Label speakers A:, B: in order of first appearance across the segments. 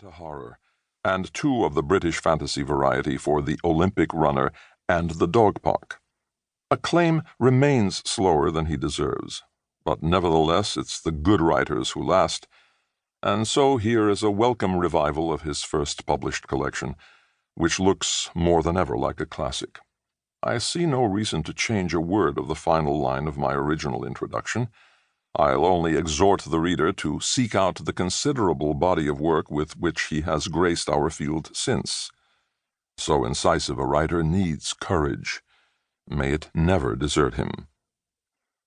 A: meta-horror, and 2 of the British fantasy variety for The Olympic Runner and The Dog Park. Acclaim remains slower than he deserves, but nevertheless it's the good writers who last, and so here is a welcome revival of his first published collection, which looks more than ever like a classic. I see no reason to change a word of the final line of my original introduction. I'll only exhort the reader to seek out the considerable body of work with which he has graced our field since. So incisive a writer needs courage. May it never desert him.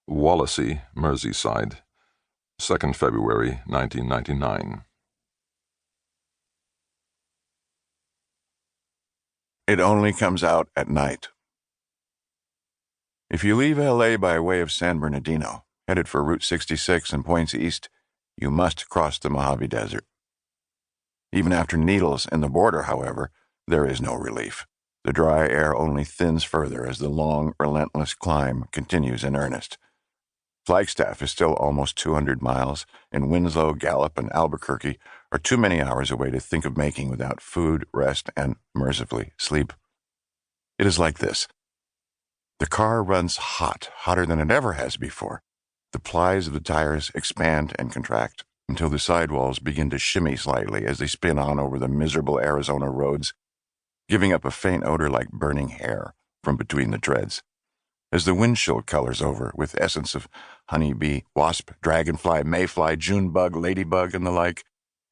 A: Wallasey, Merseyside, 2nd February, 1999.
B: It only comes out at night. If you leave L.A. by way of San Bernardino, headed for Route 66 and points east, you must cross the Mojave Desert. Even after Needles and the border, however, there is no relief. The dry air only thins further as the long, relentless climb continues in earnest. Flagstaff is still almost 200 miles, and Winslow, Gallup, and Albuquerque are too many hours away to think of making without food, rest, and, mercifully, sleep. It is like this. The car runs hot, hotter than it ever has before. The plies of the tires expand and contract until the sidewalls begin to shimmy slightly as they spin on over the miserable Arizona roads, giving up a faint odor like burning hair from between the treads. As the windshield colors over with essence of honeybee, wasp, dragonfly, mayfly, Junebug, ladybug, and the like,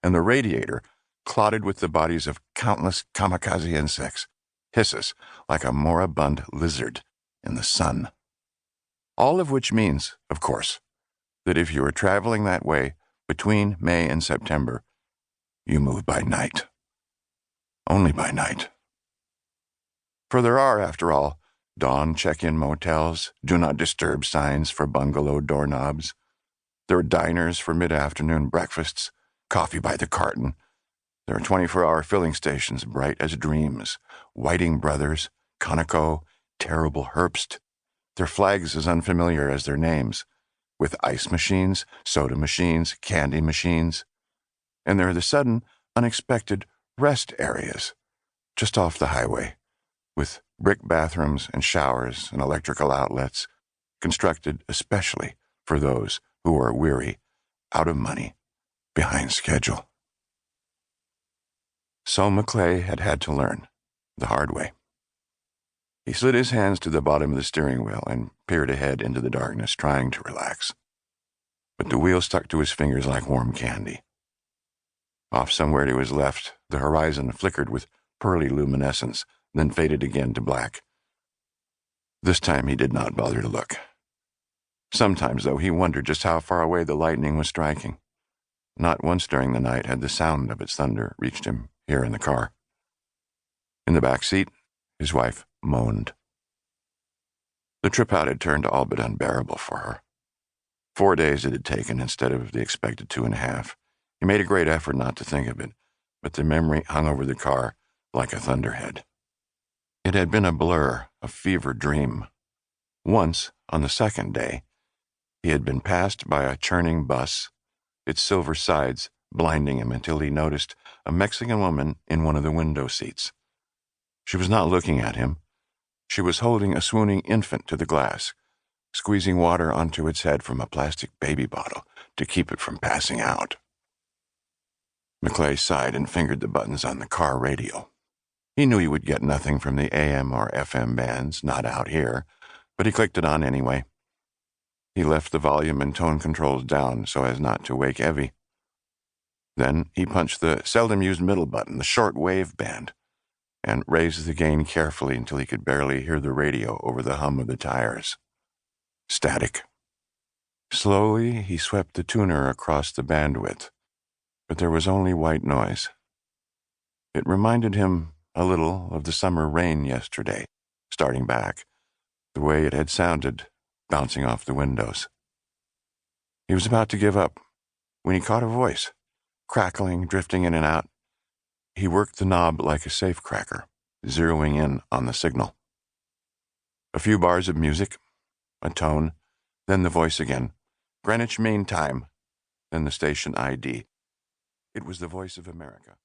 B: and the radiator, clotted with the bodies of countless kamikaze insects, hisses like a moribund lizard in the sun. All of which means, of course, that if you are traveling that way between May and September, you move by night. Only by night. For there are, after all, dawn check-in motels, do not disturb signs for bungalow doorknobs. There are diners for mid-afternoon breakfasts, coffee by the carton. There are 24-hour filling stations bright as dreams, Whiting Brothers, Conoco, Terrible Herbst, their flags as unfamiliar as their names, with ice machines, soda machines, candy machines. And there are the sudden, unexpected rest areas, just off the highway, with brick bathrooms and showers and electrical outlets, constructed especially for those who are weary, out of money, behind schedule. So Maclay had to learn, the hard way. He slid his hands to the bottom of the steering wheel and peered ahead into the darkness, trying to relax. But the wheel stuck to his fingers like warm candy. Off somewhere to his left, the horizon flickered with pearly luminescence, then faded again to black. This time he did not bother to look. Sometimes, though, he wondered just how far away the lightning was striking. Not once during the night had the sound of its thunder reached him here in the car. In the back seat, his wife moaned. The trip out had turned all but unbearable for her. 4 days it had taken instead of the expected 2.5. He made a great effort not to think of it, but the memory hung over the car like a thunderhead. It had been a blur, a fever dream. Once, on the 2nd day, he had been passed by a churning bus, its silver sides blinding him until he noticed a Mexican woman in one of the window seats. She was not looking at him. She was holding a swooning infant to the glass, squeezing water onto its head from a plastic baby bottle to keep it from passing out. Maclay sighed and fingered the buttons on the car radio. He knew he would get nothing from the AM or FM bands, not out here, but he clicked it on anyway. He left the volume and tone controls down so as not to wake Evie. Then he punched the seldom-used middle button, the short wave band, and raised the gain carefully until he could barely hear the radio over the hum of the tires. Static. Slowly he swept the tuner across the bandwidth, but there was only white noise. It reminded him a little of the summer rain yesterday, starting back, the way it had sounded, bouncing off the windows. He was about to give up when he caught a voice, crackling, drifting in and out. He worked the knob like a safecracker, zeroing in on the signal. A few bars of music, a tone, then the voice again. Greenwich Mean Time, then the station ID. It was the voice of America.